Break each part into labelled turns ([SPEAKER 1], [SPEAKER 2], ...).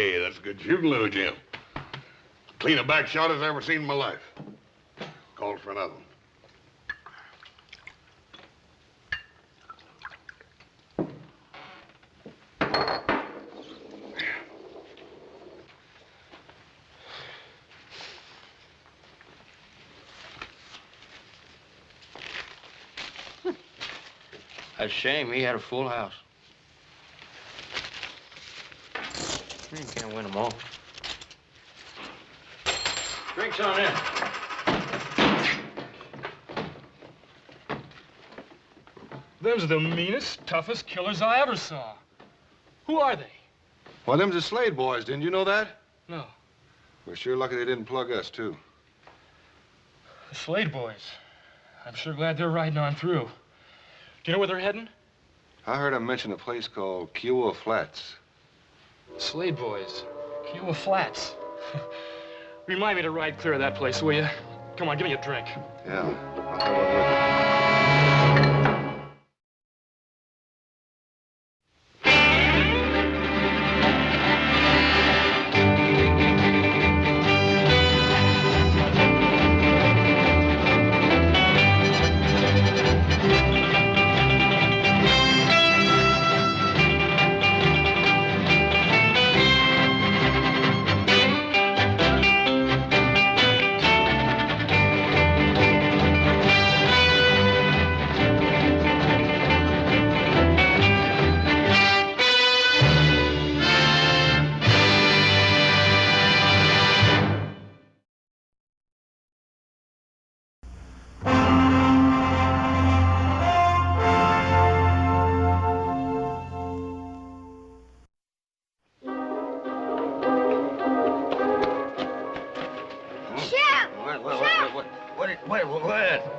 [SPEAKER 1] Hey, that's good shooting, little Jim. Clean a back shot as I ever seen in my life. Calls for another one.
[SPEAKER 2] That's a shame. He had a full house. You can't win them all. Drinks on in.
[SPEAKER 3] Them's the meanest, toughest killers I ever saw. Who are they?
[SPEAKER 4] Well, them's the Slade boys. Didn't you know that?
[SPEAKER 3] No.
[SPEAKER 4] We're sure lucky they didn't plug us, too.
[SPEAKER 3] The Slade boys. I'm sure glad they're riding on through. Do you know where they're heading?
[SPEAKER 4] I heard them mention a place called Kiowa Flats.
[SPEAKER 3] Slade boys. Kiowa Flats. Remind me to ride clear of that place, will you? Come on, give me a drink.
[SPEAKER 4] Yeah, I'll have one with you.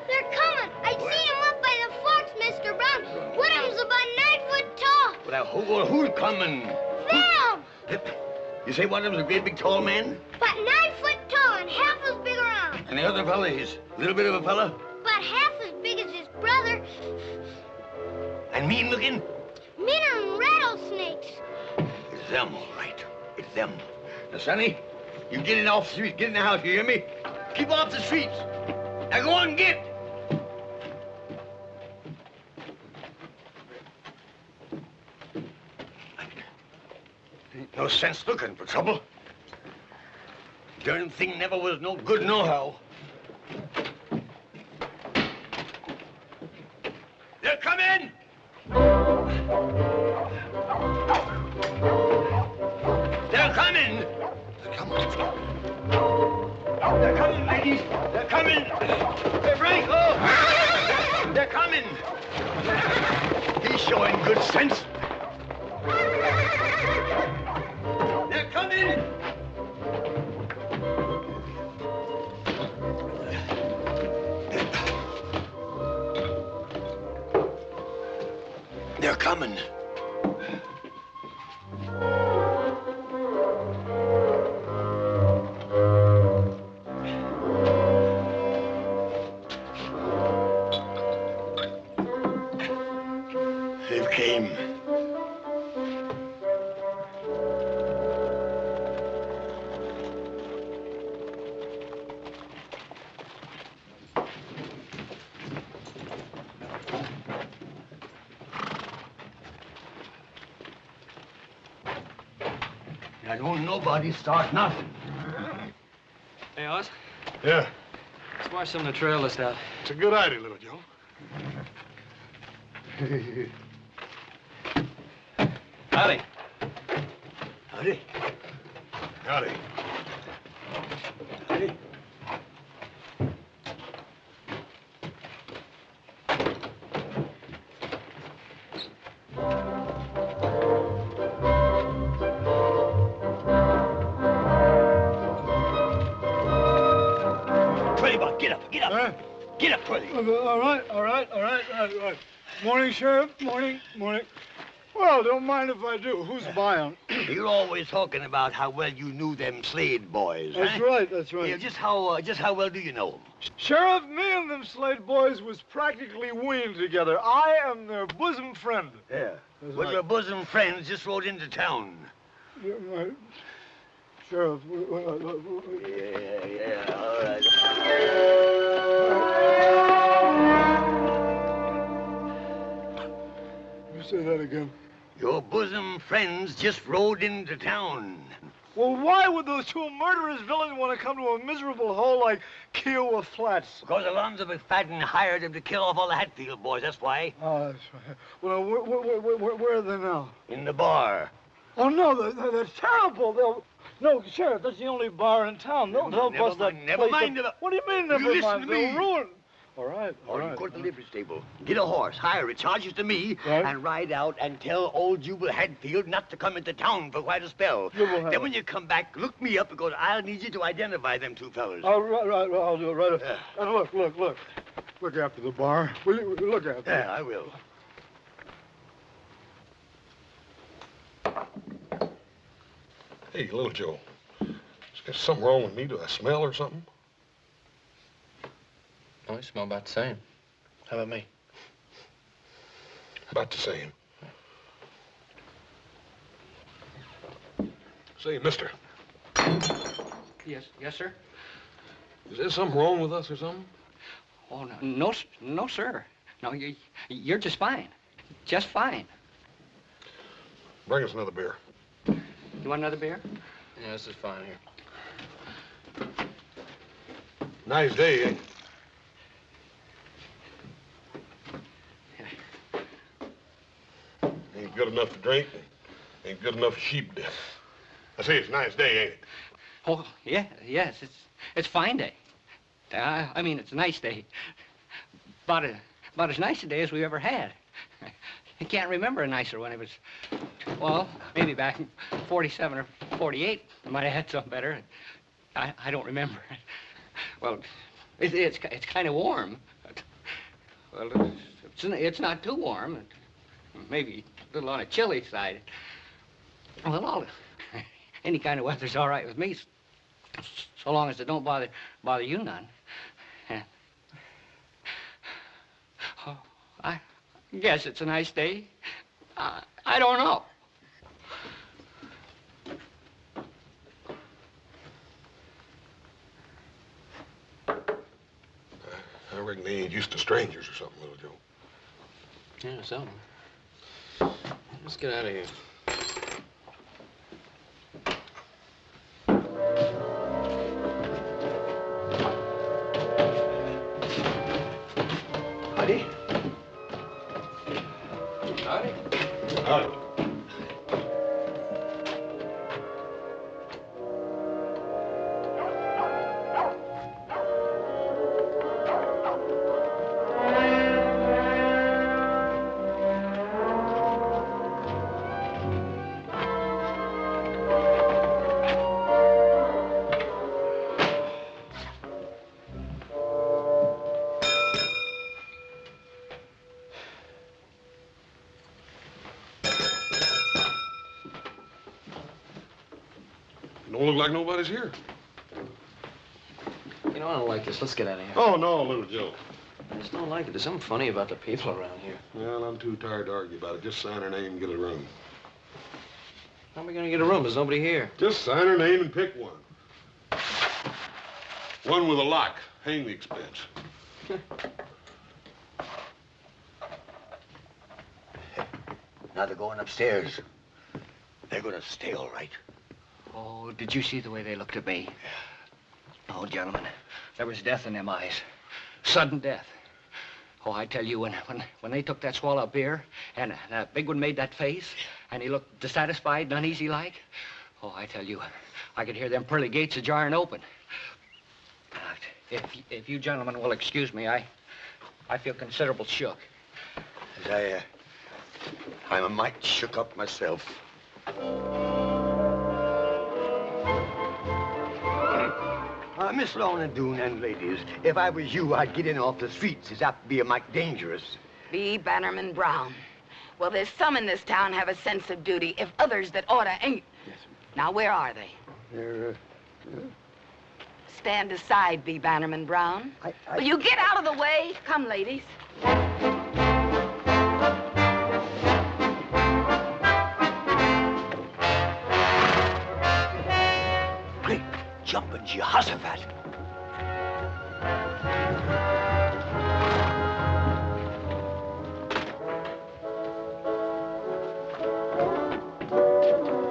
[SPEAKER 5] They're coming. I seen them up by the forks, Mr. Brown. One of them's about 9 foot tall.
[SPEAKER 2] Well, who's coming?
[SPEAKER 5] Them!
[SPEAKER 2] You say one of them's a great big tall man?
[SPEAKER 5] About 9 foot tall and half as big around.
[SPEAKER 2] And the other fella, he's a little bit of a fella?
[SPEAKER 5] About half as big as his brother.
[SPEAKER 2] And mean looking?
[SPEAKER 5] Meaner than rattlesnakes.
[SPEAKER 2] It's them, all right. It's them. Now, Sonny, you get in off the street. Get in the house, you hear me? Keep off the streets. Now go on and get. Ain't no sense looking for trouble. Darn thing never was no good nohow. They're coming! They're coming! They're coming. They're coming, ladies. They're coming. They're Franco. They're coming. He's showing good sense. They're coming. They're coming. They've came. I don't nobody start nothing.
[SPEAKER 3] Hey, Oz,
[SPEAKER 1] Yeah,
[SPEAKER 3] let's wash some of the trail list out.
[SPEAKER 1] it's a good idea, little Joe.
[SPEAKER 3] Howdy.
[SPEAKER 2] Howdy.
[SPEAKER 1] Howdy.
[SPEAKER 2] Howdy. Get up, get up. Get up, Curly.
[SPEAKER 6] All right. Morning, Sheriff. Morning. Well, don't mind if I do. Who's buying?
[SPEAKER 2] You're always talking about how well you knew them Slade boys,
[SPEAKER 6] That's
[SPEAKER 2] huh?
[SPEAKER 6] right.
[SPEAKER 2] Yeah, just how well do you know them?
[SPEAKER 6] Sheriff, me and them Slade boys was practically weaned together. I am their bosom friend.
[SPEAKER 2] Yeah.
[SPEAKER 6] That's
[SPEAKER 2] Well,
[SPEAKER 6] right.
[SPEAKER 2] your bosom friends just rode into town.
[SPEAKER 6] Sheriff.
[SPEAKER 2] Yeah, all right.
[SPEAKER 6] You say that again.
[SPEAKER 2] Your bosom friends just rode into town.
[SPEAKER 6] Well, why would those two murderous villains want to come to a miserable hole like Kiowa Flats?
[SPEAKER 2] Because Alonzo McFadden hired him to kill off all the Hatfield boys, that's why.
[SPEAKER 6] Oh, that's right. Well, where are they now?
[SPEAKER 2] In the bar.
[SPEAKER 6] Oh, no, they're terrible. No, Sheriff, that's the only bar in town. They'll bust that
[SPEAKER 2] Never
[SPEAKER 6] place
[SPEAKER 2] mind.
[SPEAKER 6] up. What do you mean, never
[SPEAKER 2] You listen
[SPEAKER 6] mind?
[SPEAKER 2] to me.
[SPEAKER 6] They'll ruin. All right.
[SPEAKER 2] You go to the livery stable, get a horse, hire it, charges to me,
[SPEAKER 6] Right.
[SPEAKER 2] and ride out and tell old Jubal Hadfield not to come into town for quite a spell. Then when you come back, look me up because I'll need you to identify them two fellas.
[SPEAKER 6] Right, I'll do it right. And look. Look after the bar. Will you look after it?
[SPEAKER 2] Yeah, I will.
[SPEAKER 1] Hey, little Joe. Is there something wrong with me? Do I smell or something?
[SPEAKER 3] Oh, you smell about the same. How about me?
[SPEAKER 1] About the same. Say, mister,
[SPEAKER 7] Yes, sir.
[SPEAKER 1] is there something wrong with us or something?
[SPEAKER 7] Oh, no, sir. No, you're just fine. Just fine.
[SPEAKER 1] Bring us another beer.
[SPEAKER 7] You want another beer?
[SPEAKER 3] Yeah, this is fine here.
[SPEAKER 1] Nice day, ain't it? Ain't good enough to drink. Ain't good enough for sheep death. I say it's a nice day, ain't it?
[SPEAKER 7] Oh, yes, it's fine day. I mean, it's a nice day. About as nice a day as we ever had. I can't remember a nicer one. It was, well, maybe back in 47 or 48. I might have had something better. I don't remember. Well, it's kind of warm. Well, it's not too warm. Maybe a little on the chilly side. Well, any kind of weather's all right with me, so long as it don't bother you none. Oh, I guess it's a nice day. I don't know.
[SPEAKER 1] I reckon they ain't used to strangers or something, little Joe.
[SPEAKER 3] Yeah, something. Let's get out of here.
[SPEAKER 2] Howdy.
[SPEAKER 3] Howdy.
[SPEAKER 1] Howdy. Don't look like nobody's here.
[SPEAKER 3] You know, I don't like this. Let's get out of here.
[SPEAKER 1] Oh, no, little Joe.
[SPEAKER 3] I just don't like it. There's something funny about the people around here.
[SPEAKER 1] Well, I'm too tired to argue about it. Just sign her name and get a room.
[SPEAKER 3] How am I going to get a room? There's nobody here.
[SPEAKER 1] Just sign her name and pick one. One with a lock. Hang the expense.
[SPEAKER 2] Now they're going upstairs. They're going to stay all right.
[SPEAKER 7] Oh, did you see the way they looked at me? Oh, gentlemen, there was death in them eyes. Sudden death. Oh, I tell you, when they took that swallow of beer, and that big one made that face, and he looked dissatisfied and uneasy like, oh, I tell you, I could hear them pearly gates a-jarring open. If you gentlemen will excuse me, I feel considerable shook.
[SPEAKER 2] I'm a mite shook up myself. Miss Lorna Doone and ladies, if I was you, I'd get in off the streets. It's apt to be a mite dangerous.
[SPEAKER 8] B. Bannerman Brown. Well, there's some in this town have a sense of duty, if others that oughta ain't.
[SPEAKER 2] Yes,
[SPEAKER 8] Now, where are they?
[SPEAKER 2] They're,
[SPEAKER 8] Stand aside, B. Bannerman Brown. Will you get out of the way? Come, ladies.
[SPEAKER 2] jumping Jehoshaphat.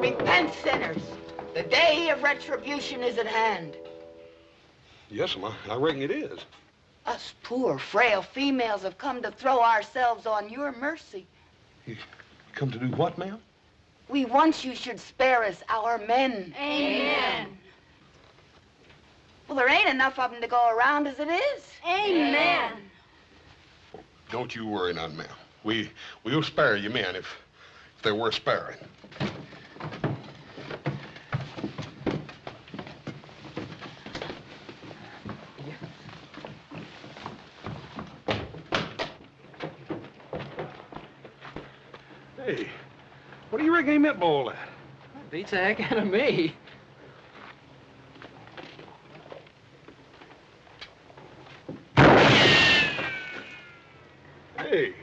[SPEAKER 8] Repent, sinners. The day of retribution is at hand.
[SPEAKER 1] Yes, ma'am. I reckon it is.
[SPEAKER 8] Us poor, frail females have come to throw ourselves on your mercy.
[SPEAKER 1] Come to do what, ma'am?
[SPEAKER 8] We want you should spare us, our men.
[SPEAKER 5] Amen.
[SPEAKER 8] Well, there ain't enough of them to go around as it is.
[SPEAKER 5] Amen.
[SPEAKER 1] Don't you worry none, ma'am. We'll spare you men if they're worth sparing. Hey, what do you reckon he meant by all that?
[SPEAKER 7] Beats the heck out of me.
[SPEAKER 1] Hey,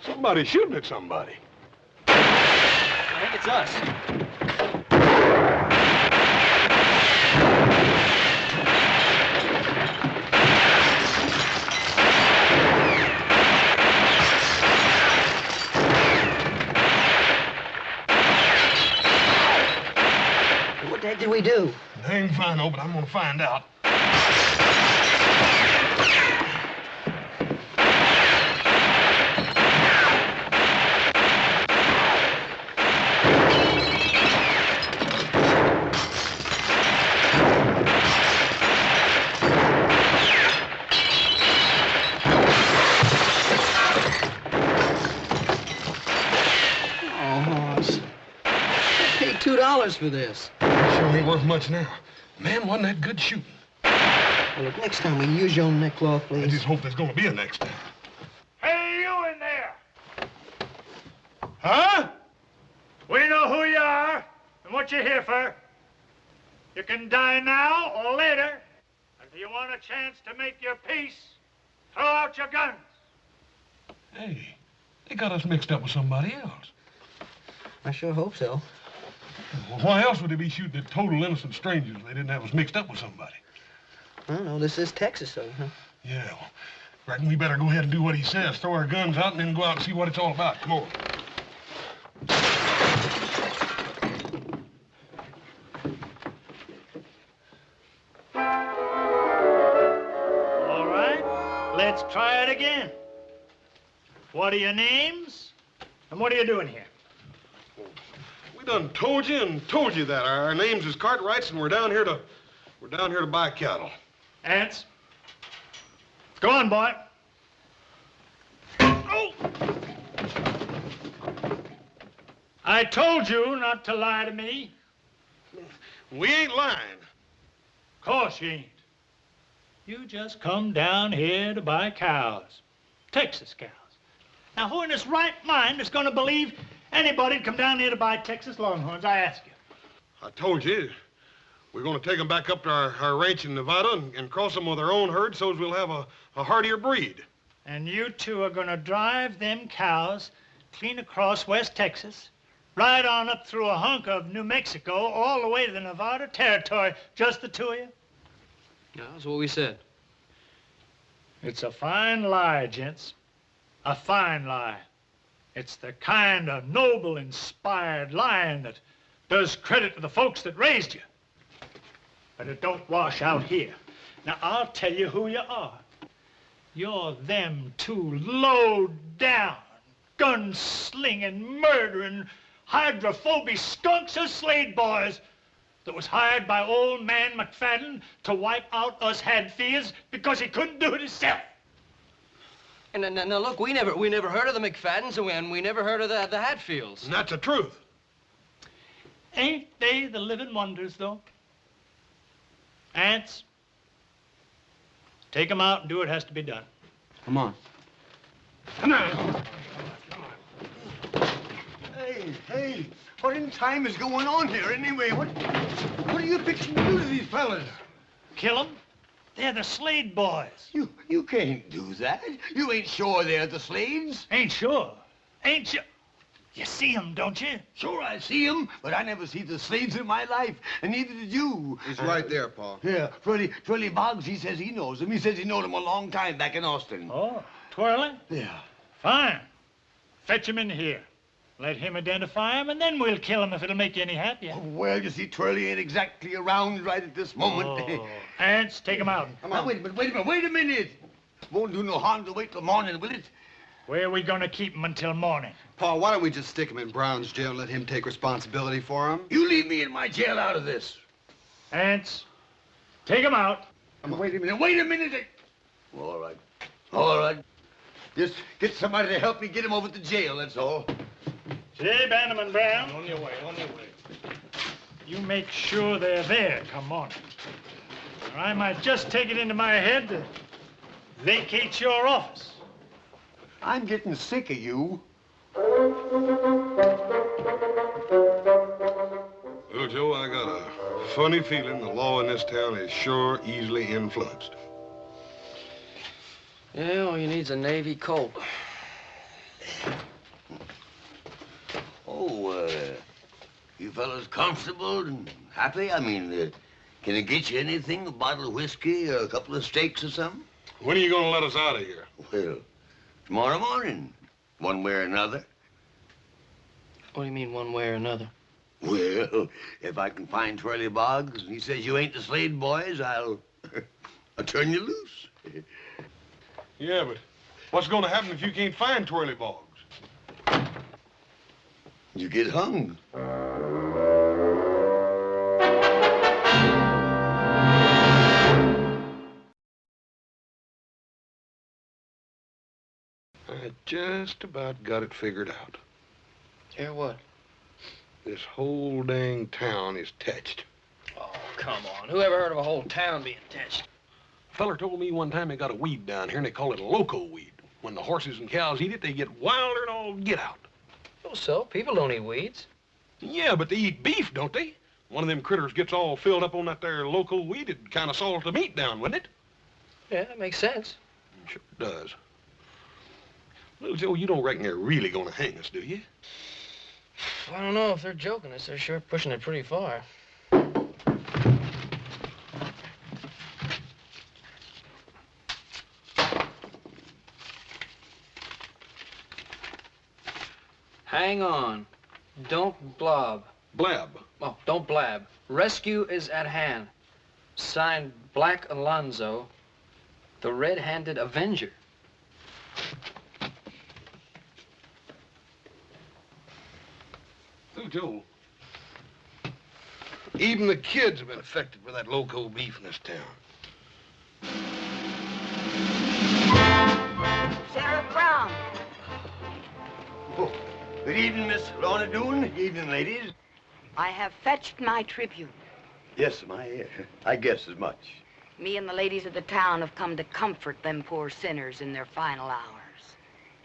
[SPEAKER 1] somebody's shooting at somebody.
[SPEAKER 3] I think it's us.
[SPEAKER 7] What the heck did we do?
[SPEAKER 1] I ain't fine, no, but I'm gonna find out.
[SPEAKER 7] Paid $2 for this.
[SPEAKER 1] Sure ain't worth much now. Man, wasn't that good shooting?
[SPEAKER 7] Well, look, next time, will you use your own neckcloth,
[SPEAKER 1] I
[SPEAKER 7] please?
[SPEAKER 1] just hope there's gonna be a next time.
[SPEAKER 6] Hey, you in there! Huh? We know who you are and what you're here for. You can die now or later. If you want a chance to make your peace, throw out your guns.
[SPEAKER 1] Hey, they got us mixed up with somebody else.
[SPEAKER 7] I sure hope so.
[SPEAKER 1] Well, why else would they be shooting at total innocent strangers if they didn't have us mixed up with somebody?
[SPEAKER 7] I don't know. This is Texas, though, huh?
[SPEAKER 1] Yeah, well, reckon we better go ahead and do what he says. Throw our guns out and then go out and see what it's all about. Come on.
[SPEAKER 6] All right, let's try it again. What are your names? And what are you doing here?
[SPEAKER 1] We done told you that. Our names is Cartwrights, and we're down here to buy cattle.
[SPEAKER 6] Ants? Go on, boy. Oh! I told you not to lie to me.
[SPEAKER 1] We ain't lying.
[SPEAKER 6] Of course you ain't. You just come down here to buy cows. Texas cows. Now, who in his right mind is going to believe anybody'd come down here to buy Texas Longhorns, I ask you?
[SPEAKER 1] I told you. We're going to take them back up to our ranch in Nevada and cross them with our own herd so we'll have a hardier breed.
[SPEAKER 6] And you two are going to drive them cows clean across West Texas, right on up through a hunk of New Mexico, all the way to the Nevada territory, just the two of you?
[SPEAKER 3] Yeah, that's what we said.
[SPEAKER 6] It's a fine lie, gents. A fine lie. It's the kind of noble, inspired lying that does credit to the folks that raised you. But it don't wash out here. Now, I'll tell you who you are. You're them two low-down, gun-slinging, murdering, hydrophobic skunks of Slade boys that was hired by old man McFadden to wipe out us Hadfields because he couldn't do it himself.
[SPEAKER 9] And now look, we never heard of the McFaddens, and we never heard of the Hatfields.
[SPEAKER 1] And that's the truth.
[SPEAKER 6] Ain't they the living wonders, though? Ants, take 'em out and do what has to be done.
[SPEAKER 9] Come on.
[SPEAKER 1] Come on.
[SPEAKER 2] Hey, what in time is going on here anyway? What are you fixing to do to these fellas?
[SPEAKER 6] Kill 'em? They're the Slade boys.
[SPEAKER 2] You can't do that. You ain't sure they're the Slades.
[SPEAKER 6] Ain't sure. Ain't sure. You see him, don't you?
[SPEAKER 2] Sure, I see him, but I never see the Slades in my life, and neither did you.
[SPEAKER 4] He's right there, Pa.
[SPEAKER 2] Yeah, Twirly Boggs, he says he knows him. He says he knowed him a long time back in Austin.
[SPEAKER 6] Oh, Twirly?
[SPEAKER 2] Yeah.
[SPEAKER 6] Fine. Fetch him in here. Let him identify him, and then we'll kill him if it'll make you any happier.
[SPEAKER 2] Well, you see, Twirly ain't exactly around right at this moment.
[SPEAKER 6] Oh. Ants, take him out.
[SPEAKER 2] Come on. Now, wait a minute. Won't do no harm to wait till morning, will it?
[SPEAKER 6] Where are we going to keep him until morning?
[SPEAKER 10] Pa, why don't we just stick him in Brown's jail and let him take responsibility for him?
[SPEAKER 2] You leave me in my jail out of this.
[SPEAKER 6] Ants, take him out.
[SPEAKER 2] Wait a minute. All right. Just get somebody to help me get him over to jail, that's all.
[SPEAKER 6] J. Bannerman Brown.
[SPEAKER 1] On your way.
[SPEAKER 6] You make sure they're there come morning. Or I might just take it into my head to vacate your office.
[SPEAKER 2] I'm getting sick of you.
[SPEAKER 1] Well, Joe, I got a funny feeling the law in this town is sure easily influenced.
[SPEAKER 9] Yeah, all you need's a Navy Colt.
[SPEAKER 2] Oh, you fellas comfortable and happy? I mean, can I get you anything? A bottle of whiskey or a couple of steaks or something?
[SPEAKER 1] When are you going to let us out of here?
[SPEAKER 2] Well, tomorrow morning, one way or another.
[SPEAKER 9] What do you mean, one way or another?
[SPEAKER 2] Well, if I can find Twirly Boggs and he says you ain't the Slade boys, I'll turn you loose.
[SPEAKER 1] Yeah, but what's going to happen if you can't find Twirly Boggs?
[SPEAKER 2] You get hung.
[SPEAKER 1] I just about got it figured out.
[SPEAKER 9] Yeah, what?
[SPEAKER 1] This whole dang town is touched.
[SPEAKER 9] Oh, come on. Who ever heard of a whole town being touched?
[SPEAKER 1] A feller told me one time they got a weed down here and they call it a loco weed. When the horses and cows eat it, they get wilder and all get out.
[SPEAKER 9] Oh, so? People don't eat weeds.
[SPEAKER 1] Yeah, but they eat beef, don't they? One of them critters gets all filled up on that there loco weed, it'd kind of salt the meat down, wouldn't it?
[SPEAKER 9] Yeah, that makes sense.
[SPEAKER 1] Sure does. Little Joe, you don't reckon they're really gonna hang us, do you?
[SPEAKER 9] I don't know if they're joking us. They're sure pushing it pretty far. Hang on. Don't blob.
[SPEAKER 1] Blab.
[SPEAKER 9] Oh, don't blab. Rescue is at hand. Signed Black Alonzo, the red-handed Avenger.
[SPEAKER 1] Little Joe, even the kids have been affected by that loco beef in this town.
[SPEAKER 8] Sheriff Brown.
[SPEAKER 2] Oh, good evening, Miss Lorna Doone. Evening, ladies.
[SPEAKER 8] I have fetched my tribute.
[SPEAKER 2] Yes, I guess as much.
[SPEAKER 8] Me and the ladies of the town have come to comfort them poor sinners in their final hours.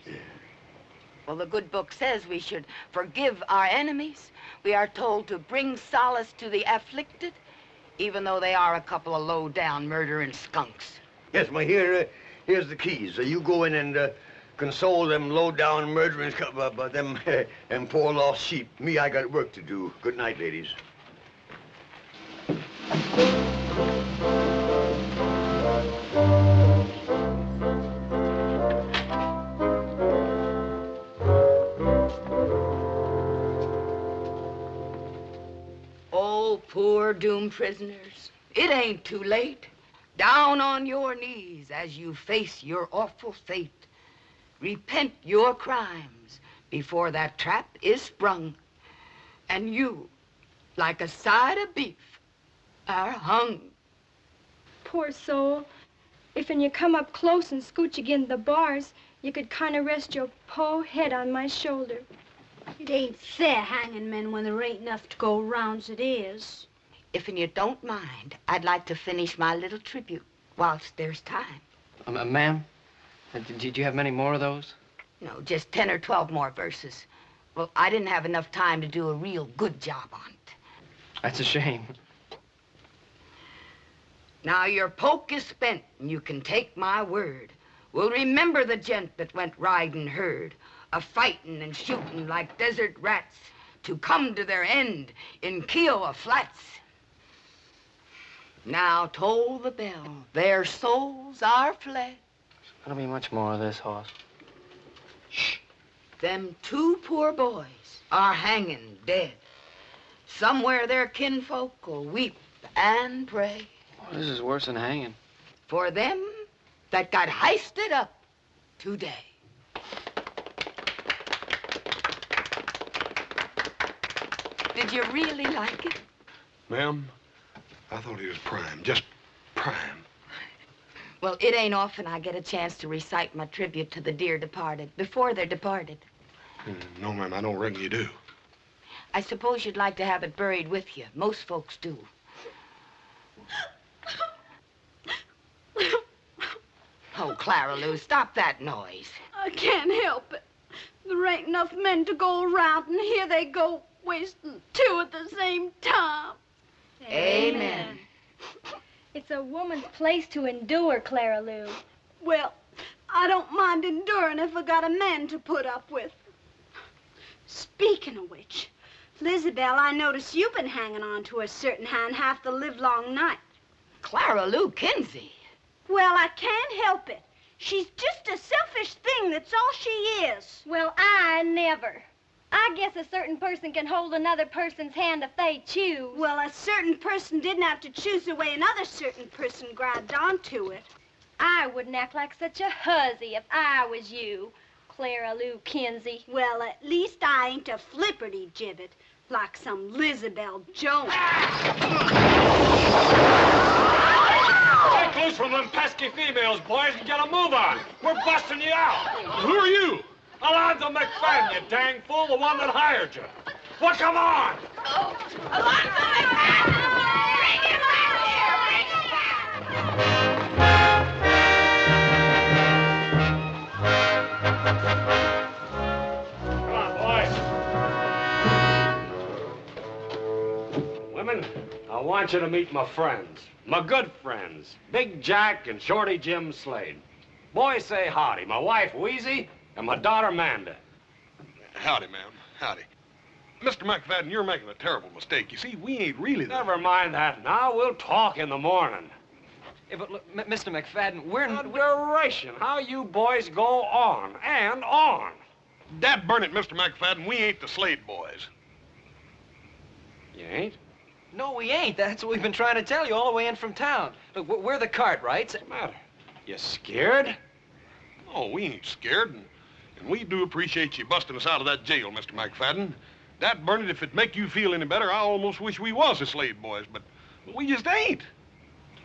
[SPEAKER 2] Yeah.
[SPEAKER 8] Well, the good book says we should forgive our enemies. We are told to bring solace to the afflicted, even though they are a couple of low-down murdering skunks.
[SPEAKER 2] Yes, here's the keys. You go in and console them low-down murdering them and poor lost sheep. Me, I got work to do. Good night, ladies.
[SPEAKER 8] Oh, poor doomed prisoners. It ain't too late. Down on your knees as you face your awful fate. Repent your crimes before that trap is sprung. And you, like a side of beef, are hung.
[SPEAKER 11] Poor soul. If when you come up close and scooch again the bars, you could kind of rest your po head on my shoulder.
[SPEAKER 5] It ain't fair hanging men when there ain't enough to go round's it is.
[SPEAKER 8] If you don't mind, I'd like to finish my little tribute whilst there's time.
[SPEAKER 9] Ma'am, did you have many more of those?
[SPEAKER 8] No, just 10 or 12 more verses. Well, I didn't have enough time to do a real good job on it.
[SPEAKER 9] That's a shame.
[SPEAKER 8] Now your poke is spent, and you can take my word. We'll remember the gent that went riding herd a-fightin' and shootin' like desert rats to come to their end in Kiowa Flats. Now toll the bell, their souls are fled.
[SPEAKER 9] There'll be much more of this, Hoss.
[SPEAKER 8] Shh. Them two poor boys are hanging dead. Somewhere their kinfolk will weep and pray.
[SPEAKER 9] Oh, this is worse than hanging.
[SPEAKER 8] For them that got heisted up today. Did you really like it?
[SPEAKER 1] Ma'am, I thought he was prime, just prime.
[SPEAKER 8] Well, it ain't often I get a chance to recite my tribute to the dear departed before they're departed.
[SPEAKER 1] No, ma'am, I don't reckon you do.
[SPEAKER 8] I suppose you'd like to have it buried with you. Most folks do. Oh, Clara Lou, stop that noise.
[SPEAKER 12] I can't help it. There ain't enough men to go around, and here they go, wasting two at the same time.
[SPEAKER 8] Amen.
[SPEAKER 11] It's a woman's place to endure, Clara Lou.
[SPEAKER 12] Well, I don't mind enduring if I got a man to put up with. Speaking of which, Lizabelle, I notice you've been hanging on to a certain hand half the livelong night.
[SPEAKER 8] Clara Lou Kinsey.
[SPEAKER 12] Well, I can't help it. She's just a selfish thing, that's all she is.
[SPEAKER 11] Well, I never. I guess a certain person can hold another person's hand if they choose.
[SPEAKER 12] Well, a certain person didn't have to choose the way another certain person grabbed onto it.
[SPEAKER 11] I wouldn't act like such a hussy if I was you, Clara Lou Kinsey.
[SPEAKER 12] Well, at least I ain't a flipperty gibbet like some Lizabelle Jones.
[SPEAKER 3] Break loose from them pesky females, boys, and get a move on. We're busting you out.
[SPEAKER 1] Who are you?
[SPEAKER 3] Alonzo McFadden, you dang fool, the one that hired you. Well, come on.
[SPEAKER 8] Oh, Alonzo McFadden! Bring him out here! Bring him
[SPEAKER 3] Come on, boys. Women, I want you to meet my friends. My good friends. Big Jack and Shorty Jim Slade. Boys, say howdy. My wife, Wheezy, and my daughter, Manda.
[SPEAKER 1] Howdy, ma'am. Howdy. Mr. McFadden, you're making a terrible mistake. You see, we ain't really the...
[SPEAKER 3] Never mind that now. We'll talk in the morning.
[SPEAKER 9] Yeah, but look, Mr. McFadden, we're...
[SPEAKER 3] Adoration. How you boys go on and on.
[SPEAKER 1] Dad burn it, Mr. McFadden, we ain't the Slade boys.
[SPEAKER 3] You ain't?
[SPEAKER 9] No, we ain't. That's what we've been trying to tell you all the way in from town. Look, we're the Cartwrights.
[SPEAKER 3] What's the matter? You scared?
[SPEAKER 1] Oh, we ain't scared, and we do appreciate you busting us out of that jail, Mr. McFadden. That burn it, if it make you feel any better, I almost wish we was the Slade boys, but we just ain't.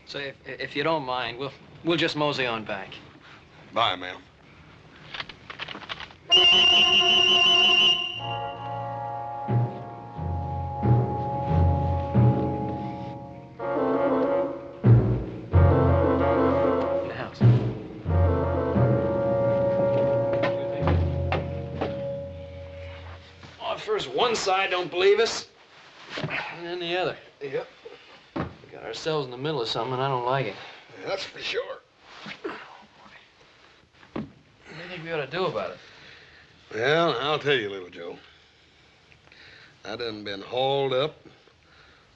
[SPEAKER 9] So if you don't mind, we'll just mosey on back.
[SPEAKER 1] Bye, ma'am.
[SPEAKER 9] First one side don't believe us, and then the other.
[SPEAKER 1] Yep.
[SPEAKER 9] We got ourselves in the middle of something, and I don't like it.
[SPEAKER 1] Yeah, that's for sure.
[SPEAKER 9] What do you think we ought to do about it?
[SPEAKER 1] Well, I'll tell you, little Joe. I done been hauled up,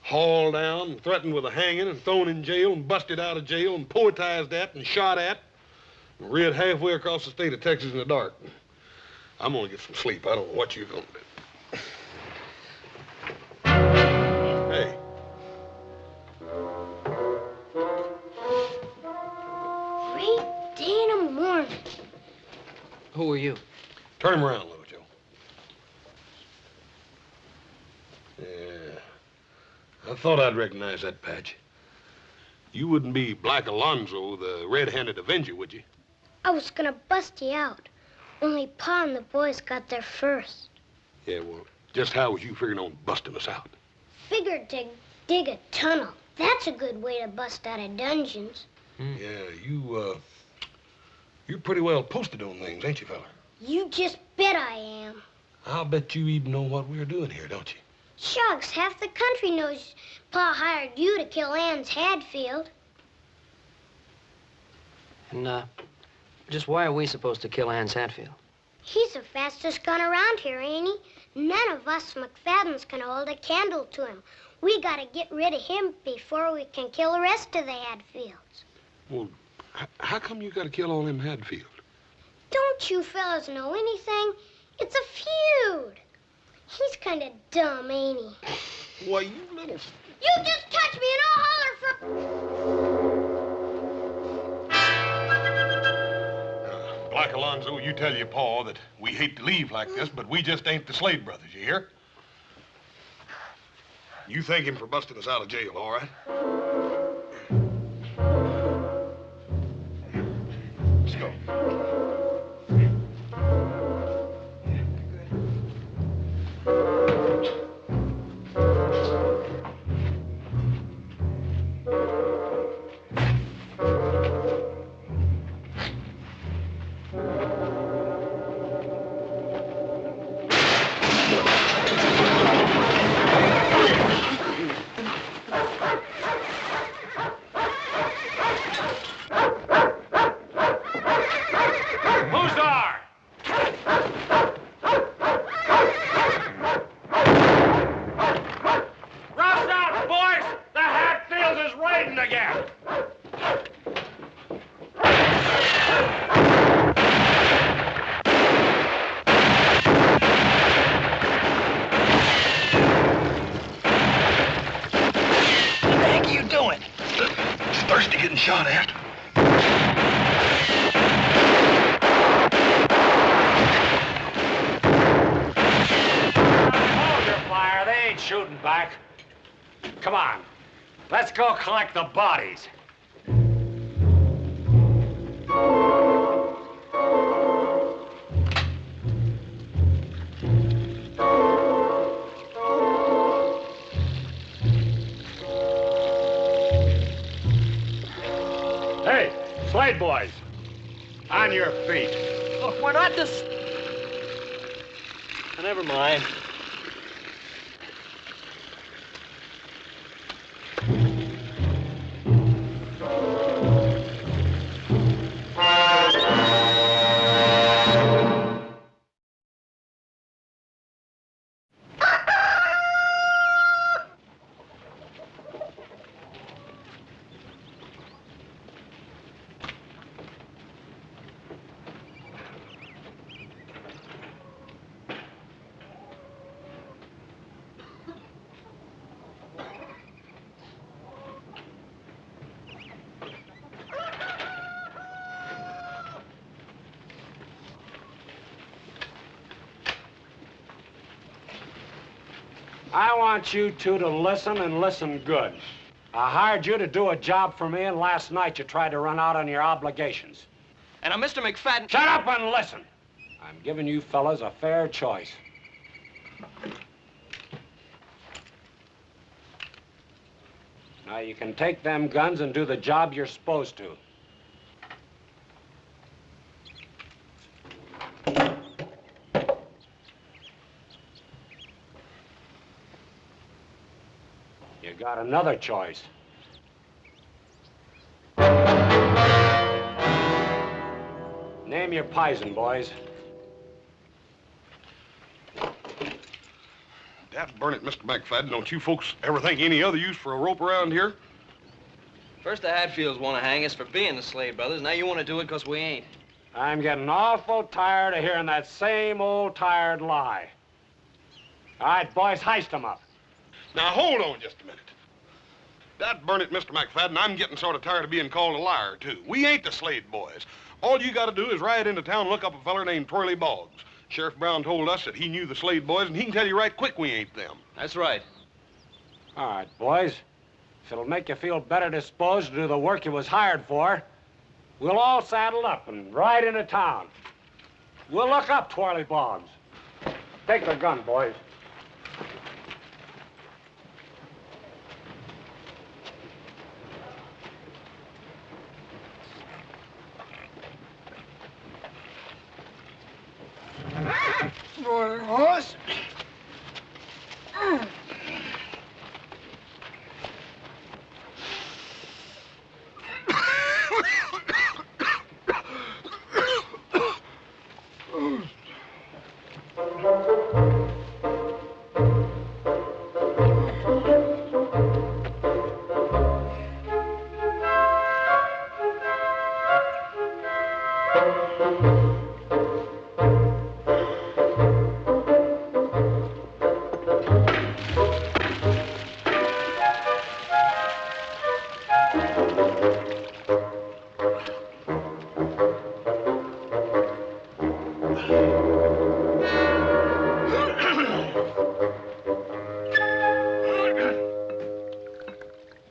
[SPEAKER 1] hauled down, and threatened with a hanging, and thrown in jail, and busted out of jail, and poetized at, and shot at, and reared halfway across the state of Texas in the dark. I'm gonna get some sleep. I don't know what you're gonna do. Hey.
[SPEAKER 5] Great day in the morning.
[SPEAKER 9] Who are you?
[SPEAKER 1] Turn him around, little Joe. Yeah. I thought I'd recognize that patch. You wouldn't be Black Alonzo, the red-handed Avenger, would you?
[SPEAKER 5] I was gonna bust you out. Only Pa and the boys got there first.
[SPEAKER 1] Yeah, well, just how was you figuring on busting us out?
[SPEAKER 5] Figured to dig a tunnel. That's a good way to bust out of dungeons.
[SPEAKER 1] Yeah, you're pretty well posted on things, ain't you, fella?
[SPEAKER 5] You just bet I am.
[SPEAKER 1] I'll bet you even know what we're doing here, don't you?
[SPEAKER 5] Shucks, half the country knows Pa hired you to kill Ann's Hadfield.
[SPEAKER 9] And, just why are we supposed to kill Anne's Hatfield?
[SPEAKER 5] He's the fastest gun around here, ain't he? None of us McFadden's can hold a candle to him. We gotta get rid of him before we can kill the rest of the Hadfields.
[SPEAKER 1] Well, how come you gotta kill all them Hadfield?
[SPEAKER 5] Don't you fellas know anything? It's a feud. He's kind of dumb, ain't he?
[SPEAKER 1] Why, you little...
[SPEAKER 5] You just touch me and I'll holler for...
[SPEAKER 1] Black Alonzo, you tell your pa that we hate to leave like this, but we just ain't the Slade brothers, you hear? You thank him for busting us out of jail, all right? Let's go.
[SPEAKER 13] Shot at.
[SPEAKER 3] Hold your fire. They ain't shooting back. Come on. Let's go collect the bodies. Hey, Slade boys, on your feet.
[SPEAKER 9] Look, we're not this... Never mind.
[SPEAKER 3] I want you two to listen and listen good. I hired you to do a job for me, and last night you tried to run out on your obligations.
[SPEAKER 9] And Mr. McFadden...
[SPEAKER 3] Shut up and listen. I'm giving you fellas a fair choice. Now, you can take them guns and do the job you're supposed to. You got another choice. Name your poison, boys.
[SPEAKER 1] Dad burn it, Mr. McFadden. Don't you folks ever think any other use for a rope around here?
[SPEAKER 9] First the Hadfields want to hang us for being the Slade brothers. Now you want to do it because we ain't.
[SPEAKER 3] I'm getting awful tired of hearing that same old tired lie. All right, boys, heist them up.
[SPEAKER 1] Now, hold on just a minute. Dad burn it, Mr. McFadden. I'm getting sort of tired of being called a liar, too. We ain't the Slade boys. All you got to do is ride into town and look up a feller named Twirly Boggs. Sheriff Brown told us that he knew the Slade boys, and he can tell you right quick we ain't them.
[SPEAKER 9] That's right.
[SPEAKER 3] All right, boys. If it'll make you feel better disposed to do the work you was hired for, we'll all saddle up and ride into town. We'll look up Twirly Boggs. Take the gun, boys.
[SPEAKER 13] Horse.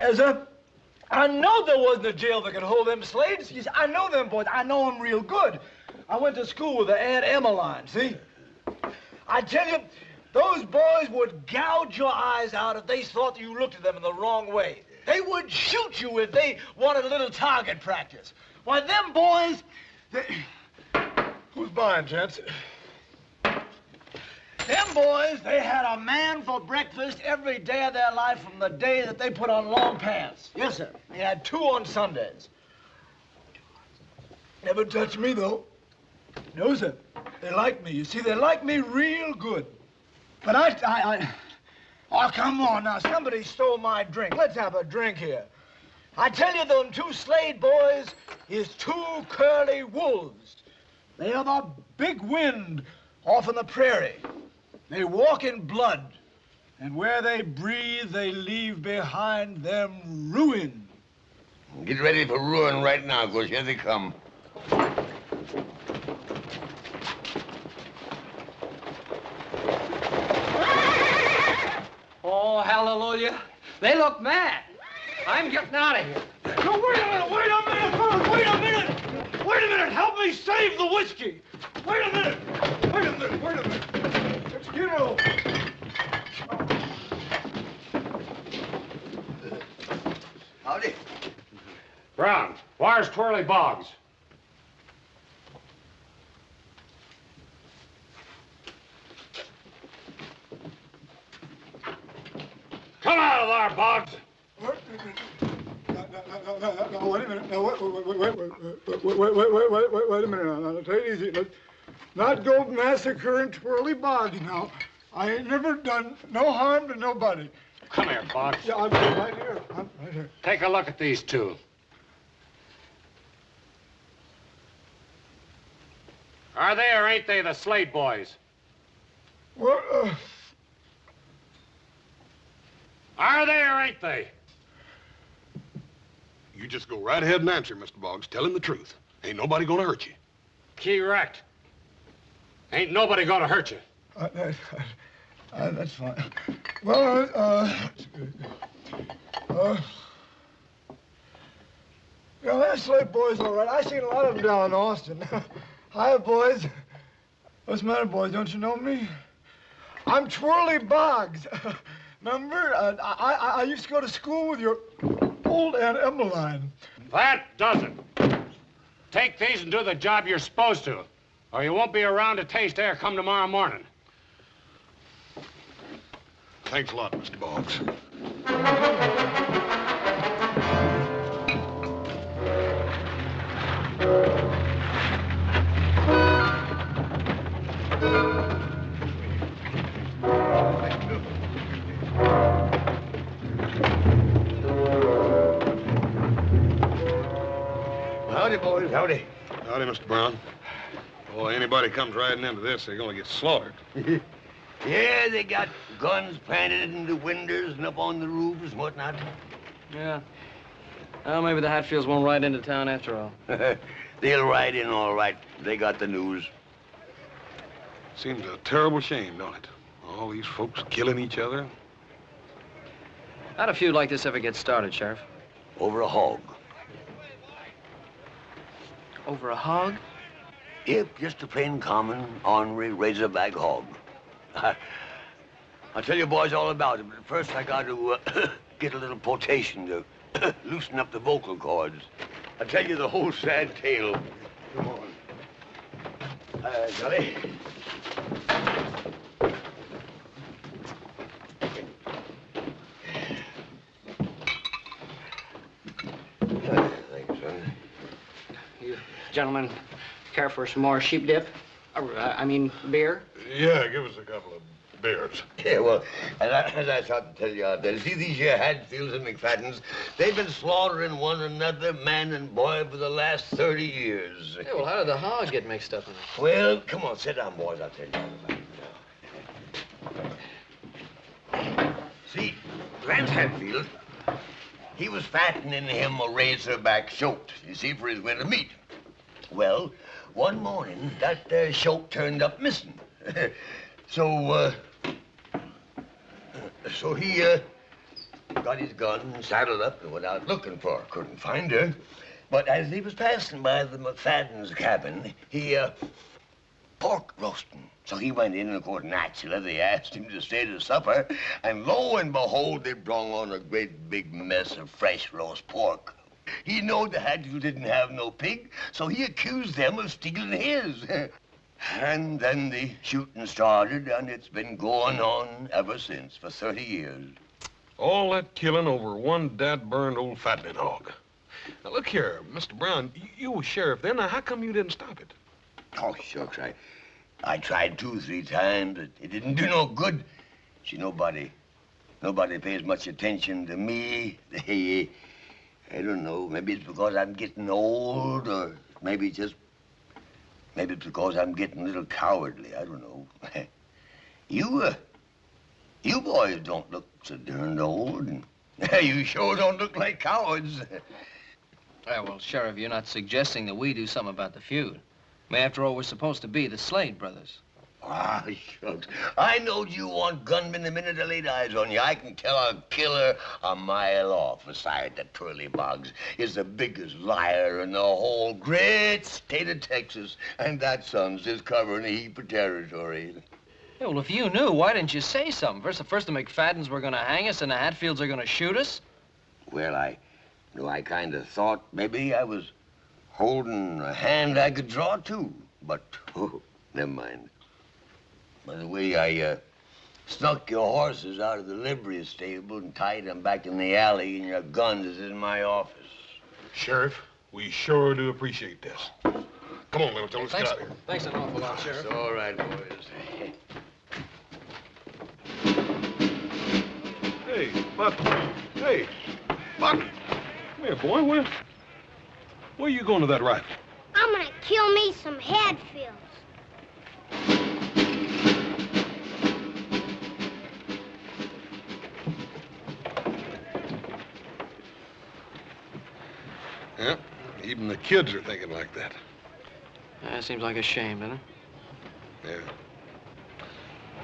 [SPEAKER 14] As I know there wasn't a jail that could hold them Slades. You see, I know them boys. I know them real good. I went to school with the Aunt Emmeline, see? I tell you, those boys would gouge your eyes out if they thought you looked at them in the wrong way. They would shoot you if they wanted a little target practice. Why, them boys, Who's buying, gents? Them boys, they had a man for breakfast every day of their life from the day that they put on long pants. Yes, sir. They had 2 on Sundays. Never touched me, though. No, sir. They like me. You see, they like me real good. But Oh, come on now. Somebody stole my drink. Let's have a drink here. I tell you, them 2 Slade boys is 2 curly wolves. They are the big wind off in the prairie. They walk in blood, and where they breathe, they leave behind them ruin.
[SPEAKER 2] Get ready for ruin right now, because here they come.
[SPEAKER 7] Oh, hallelujah. They look mad. I'm getting out of here.
[SPEAKER 14] No, wait a minute, wait a minute, wait a minute. Wait a minute, help me save the whiskey. Wait a minute, wait a minute, wait a minute. Let's get over.
[SPEAKER 2] Howdy.
[SPEAKER 3] Brown, where's Twirly Boggs? Come out of there, Boggs.
[SPEAKER 14] No, wait a minute. No, wait a minute. Now, take it easy. Let's not go massacring Twirly Boggs now. I ain't never done no harm to nobody.
[SPEAKER 3] Come here, Boggs.
[SPEAKER 14] Yeah, I'm right here. I'm right here.
[SPEAKER 3] Take a look at these 2. Are they or ain't they the Slade boys?
[SPEAKER 14] Well,
[SPEAKER 3] Are they or ain't they?
[SPEAKER 1] You just go right ahead and answer, Mr. Boggs. Tell him the truth. Ain't nobody gonna hurt you.
[SPEAKER 3] Correct. Ain't nobody gonna hurt you.
[SPEAKER 14] That's fine. Well, you know, that Slade boy's all right. I seen a lot of them down in Austin. Hi, boys. What's the matter, boys? Don't you know me? I'm Twirly Boggs. Remember? I used to go to school with your old Aunt Emmeline.
[SPEAKER 3] That doesn't. Take these and do the job you're supposed to, or you won't be around to taste air come tomorrow morning.
[SPEAKER 1] Thanks a lot, Mr. Boggs.
[SPEAKER 2] Howdy, boys, howdy.
[SPEAKER 1] Howdy, Mr. Brown. Boy, anybody comes riding into this, they're gonna get slaughtered.
[SPEAKER 2] Yeah, they got guns planted in the windows and up on the roofs and whatnot.
[SPEAKER 9] Yeah. Well, maybe the Hatfields won't ride into town after all.
[SPEAKER 2] They'll ride in all right. They got the news.
[SPEAKER 1] Seems a terrible shame, don't it? All these folks killing each other.
[SPEAKER 9] How'd a feud like this ever get started, Sheriff?
[SPEAKER 2] Over a hog.
[SPEAKER 9] Over a hog?
[SPEAKER 2] Yep, just a plain common, ornery razorback hog. I'll tell you boys all about it, but first I got to get a little potation to loosen up the vocal cords. I'll tell you the whole sad tale. Come on. Johnny.
[SPEAKER 7] Thanks, son. You gentlemen care for some more sheep dip? I mean, beer?
[SPEAKER 1] Yeah, give us a couple of beers.
[SPEAKER 2] Yeah, well, as I started to tell you out there, see these here Hadfields and McFaddens, they've been slaughtering one another, man and boy, for the last 30 years.
[SPEAKER 9] Yeah, well, how did the hog get mixed up in it?
[SPEAKER 2] Well, come on, sit down, boys, I'll tell you all about it now. See, Grant Hadfield, he was fattening him a razorback shoat, you see, for his winter meat. Well, one morning, that shoat turned up missing. So he got his gun, saddled up, and went out looking for her. Couldn't find her. But as he was passing by the McFadden's cabin, he, pork roasting. So he went in, and of course, naturally, they asked him to stay to supper. And lo and behold, they brought on a great big mess of fresh roast pork. He knowed the Hatfield didn't have no pig, so he accused them of stealing his. And then the shooting started, and it's been going on ever since, for 30 years.
[SPEAKER 1] All that killing over one dad-burned old fattening hog. Now, look here, Mr. Brown, you were sheriff then. Now, how come you didn't stop it?
[SPEAKER 2] Oh, shucks, I tried 2 or 3 times, but it didn't do no good. See, nobody pays much attention to me. I don't know, maybe it's because I'm getting old, or maybe it's because I'm getting a little cowardly. I don't know. You boys don't look so darned old, and you sure don't look like cowards.
[SPEAKER 9] Well, Sheriff, you're not suggesting that we do something about the feud. I mean, after all, we're supposed to be the Slade brothers.
[SPEAKER 2] Ah, shucks. I knowed you want gunmen the minute I laid eyes on you. I can tell a killer a mile off. Besides, that Twirly Boggs is the biggest liar in the whole great state of Texas. And that son's just covering a heap of territory.
[SPEAKER 9] Yeah, well, if you knew, why didn't you say something? First the McFaddens were gonna hang us, and the Hatfields are gonna shoot us.
[SPEAKER 2] Well, I kind of thought maybe I was holding a hand I could draw to. But, oh, never mind. By the way, I snuck your horses out of the livery stable and tied them back in the alley, and your gun is in my office.
[SPEAKER 1] Sheriff, we sure do appreciate this. Come on, Little Joe, let's get out of here.
[SPEAKER 9] Thanks an awful lot, Sheriff.
[SPEAKER 2] It's all right, boys.
[SPEAKER 1] Hey, Buck. Hey, Buck. Come here, boy. Where you going to that rifle?
[SPEAKER 5] I'm gonna kill me some Hatfields.
[SPEAKER 1] Yeah, even the kids are thinking like that.
[SPEAKER 9] That seems like a shame, doesn't it?
[SPEAKER 1] Yeah.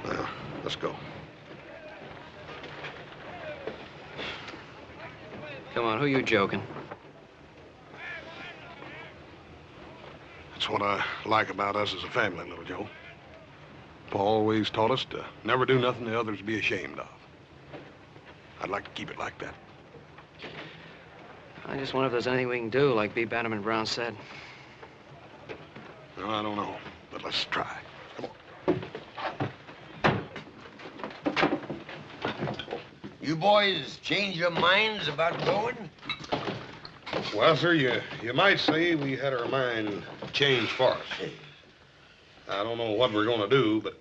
[SPEAKER 1] Well, let's go.
[SPEAKER 9] Come on, who you joking?
[SPEAKER 1] That's what I like about us as a family, Little Joe. Pa always taught us to never do nothing the others be ashamed of. I'd like to keep it like that.
[SPEAKER 9] I just wonder if there's anything we can do, like B. Bannerman Brown said.
[SPEAKER 1] No, I don't know, but let's try. Come on.
[SPEAKER 2] You boys change your minds about going?
[SPEAKER 1] Well, sir, you might say we had our mind changed for us. I don't know what we're going to do, but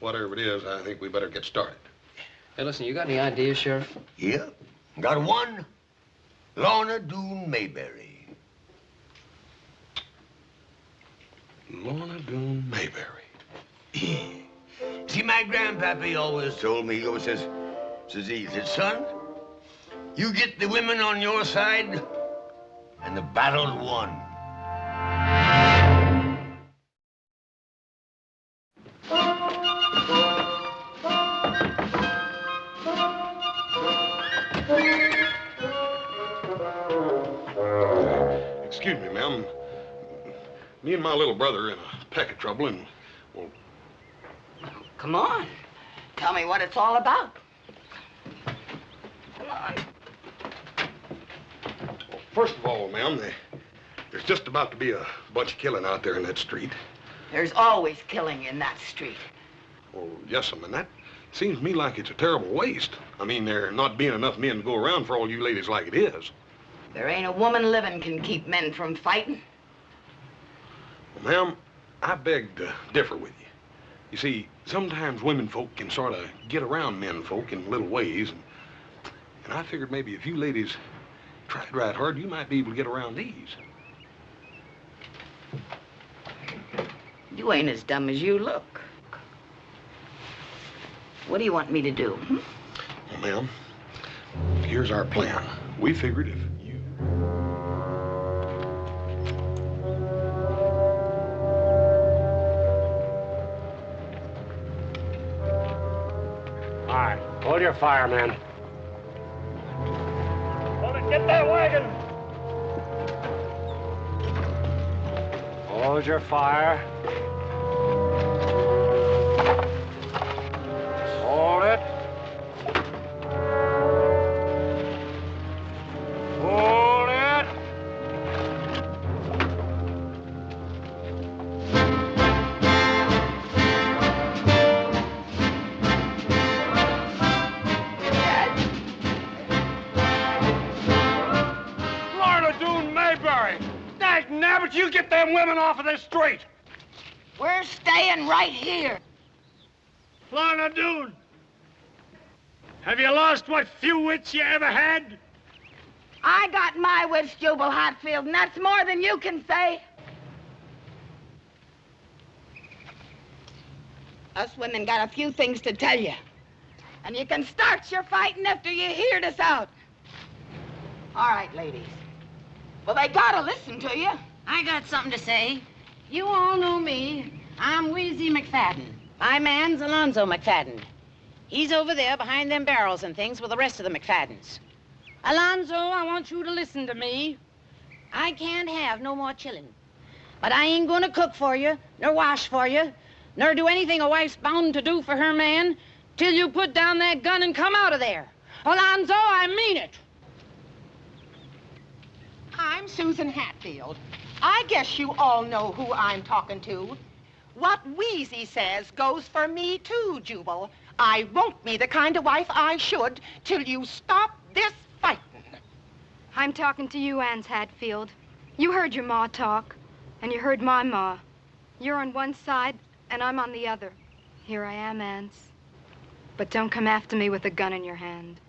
[SPEAKER 1] whatever it is, I think we better get started.
[SPEAKER 9] Hey, listen, you got any ideas, Sheriff?
[SPEAKER 2] Yeah, got one. Lorna Doone Mayberry.
[SPEAKER 1] Lorna Doone Mayberry.
[SPEAKER 2] See, my grandpappy always told me, he always says, son, you get the women on your side, and the battle's won.
[SPEAKER 1] Excuse me, ma'am. Me and my little brother are in a peck of trouble, and, well...
[SPEAKER 8] Come on. Tell me what it's all about. Come on.
[SPEAKER 1] Well, first of all, ma'am, there's just about to be a bunch of killing out there in that street.
[SPEAKER 8] There's always killing in that street.
[SPEAKER 1] Well, yes, ma'am, and that seems to me like it's a terrible waste. I mean, there not being enough men to go around for all you ladies like it is.
[SPEAKER 8] There ain't a woman living can keep men from fighting.
[SPEAKER 1] Well, ma'am, I beg to differ with you. You see, sometimes women folk can sort of get around men folk in little ways, and I figured maybe if you ladies tried right hard, you might be able to get around these.
[SPEAKER 8] You ain't as dumb as you look. What do you want me to do?
[SPEAKER 1] Well, ma'am, here's our plan. We figured if you...
[SPEAKER 3] All right, hold your fire, man.
[SPEAKER 6] Get that wagon!
[SPEAKER 3] Hold your fire. Hold it. Hold it. Lorna Doone Mayberry! Dag nabbit, you get them women off of this street!
[SPEAKER 8] We're staying right here.
[SPEAKER 6] Lorna Doone! Have you lost what few wits you ever had?
[SPEAKER 8] I got my wits, Jubal Hatfield, and that's more than you can say. Us women got a few things to tell you. And you can start your fighting after you hear us out. All right, ladies. Well, they gotta listen to you.
[SPEAKER 15] I got something to say. You all know me. I'm Wheezy McFadden. My man's Alonzo McFadden. He's over there behind them barrels and things with the rest of the McFaddens. Alonzo, I want you to listen to me. I can't have no more chillin'. But I ain't gonna cook for you, nor wash for you, nor do anything a wife's bound to do for her man till you put down that gun and come out of there. Alonzo, I mean it.
[SPEAKER 16] I'm Susan Hatfield. I guess you all know who I'm talking to. What Wheezy says goes for me too, Jubal. I won't be the kind of wife I should till you stop this fighting.
[SPEAKER 11] I'm talking to you, Anse Hatfield. You heard your ma talk, and you heard my ma. You're on one side, and I'm on the other. Here I am, Anse. But don't come after me with a gun in your hand.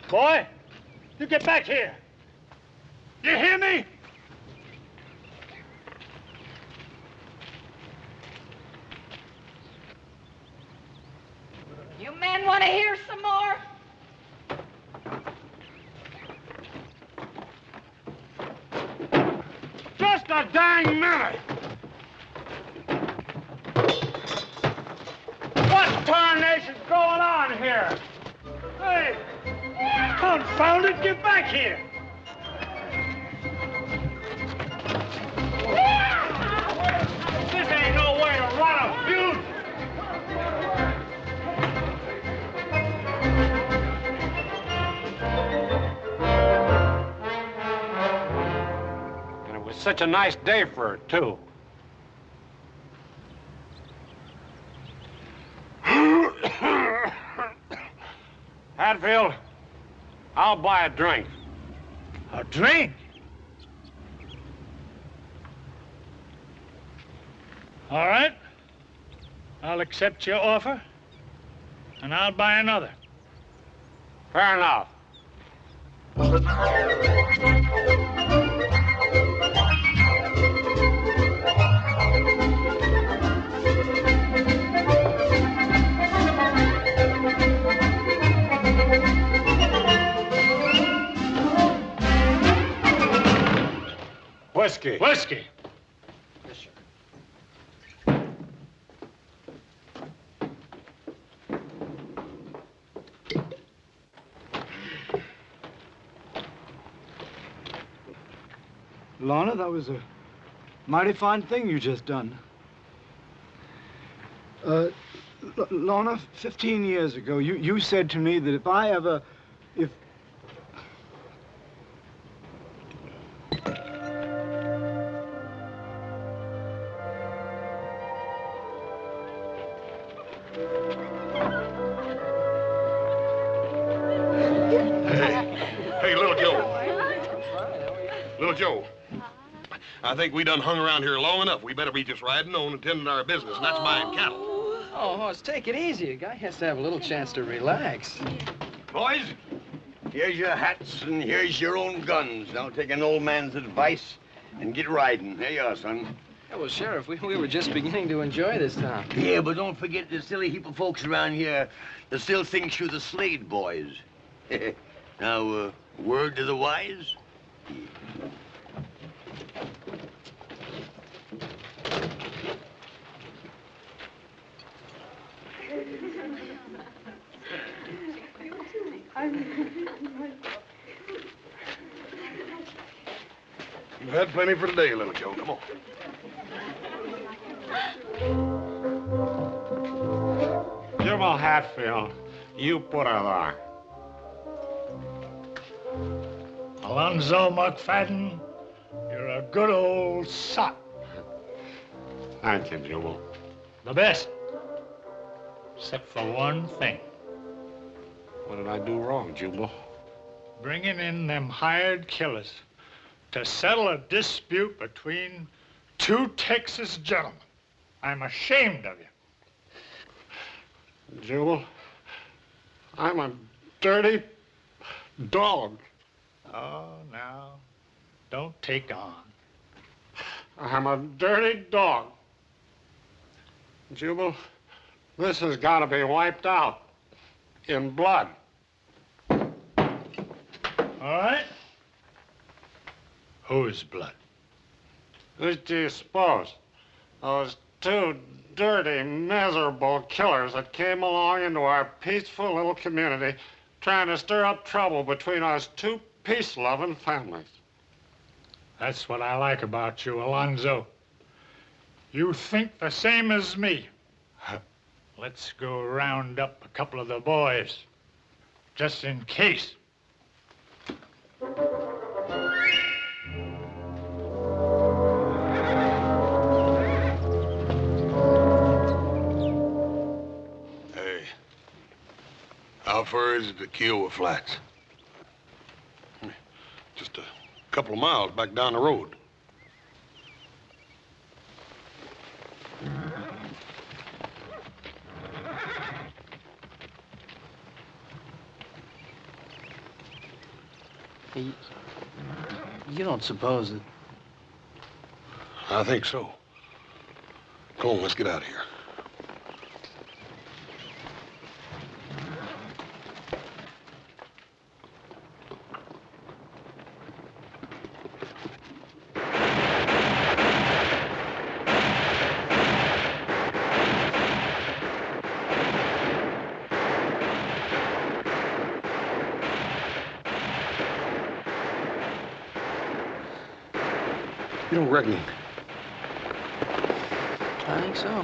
[SPEAKER 6] Boy, you get back here. You hear me?
[SPEAKER 8] You men want to hear some more?
[SPEAKER 3] Just a dang minute!
[SPEAKER 6] What tarnation's going on here? Hey! Confound it, get back here! This ain't no way to run a feud!
[SPEAKER 3] And it was such a nice day for it, too. Hatfield, I'll buy a drink.
[SPEAKER 6] A drink? All right. I'll accept your offer, and I'll buy another.
[SPEAKER 3] Fair enough. Whiskey.
[SPEAKER 6] Whiskey.
[SPEAKER 9] Yes, sir.
[SPEAKER 14] Lorna, that was a mighty fine thing you just done. Lorna, 15 years ago, you said to me that if I ever,
[SPEAKER 1] Hey, Little Joe. Little Joe. I think we done hung around here long enough. We better be just riding on and tending our business, and that's buying cattle.
[SPEAKER 9] Oh, Hoss, take it easy. A guy has to have a little chance to relax.
[SPEAKER 2] Boys, here's your hats and here's your own guns. Now take an old man's advice and get riding. Here you are, son.
[SPEAKER 9] Yeah, well, Sheriff, we were just beginning to enjoy this town.
[SPEAKER 2] Yeah, but don't forget the silly heap of folks around here that still thinks you're the Slade boys. Now, word to the wise?
[SPEAKER 1] You've had plenty for today, little Joe. Come on.
[SPEAKER 3] Jubal Hatfield, you put her there.
[SPEAKER 6] Alonzo McFadden, you're a good old sot.
[SPEAKER 3] Thank you, Jubal.
[SPEAKER 6] The best. Except for one thing.
[SPEAKER 3] What did I do wrong, Jubal?
[SPEAKER 6] Bringing in them hired killers to settle a dispute between two Texas gentlemen. I'm ashamed of you.
[SPEAKER 3] Jubal, I'm a dirty dog.
[SPEAKER 6] Oh, now, don't take on.
[SPEAKER 3] I'm a dirty dog. Jubal, this has got to be wiped out in blood.
[SPEAKER 6] All right. Whose blood?
[SPEAKER 3] Who do you suppose? Those two dirty, miserable killers that came along into our peaceful little community trying to stir up trouble between us two peace-loving families.
[SPEAKER 6] That's what I like about you, Alonzo. You think the same as me. Let's go round up a couple of the boys, just in case.
[SPEAKER 1] Hey, how far is it to Kiowa Flats? Just a couple of miles back down the road.
[SPEAKER 9] You don't suppose that...
[SPEAKER 1] I think so. Come on, let's get out of here. You don't reckon?
[SPEAKER 9] I think so.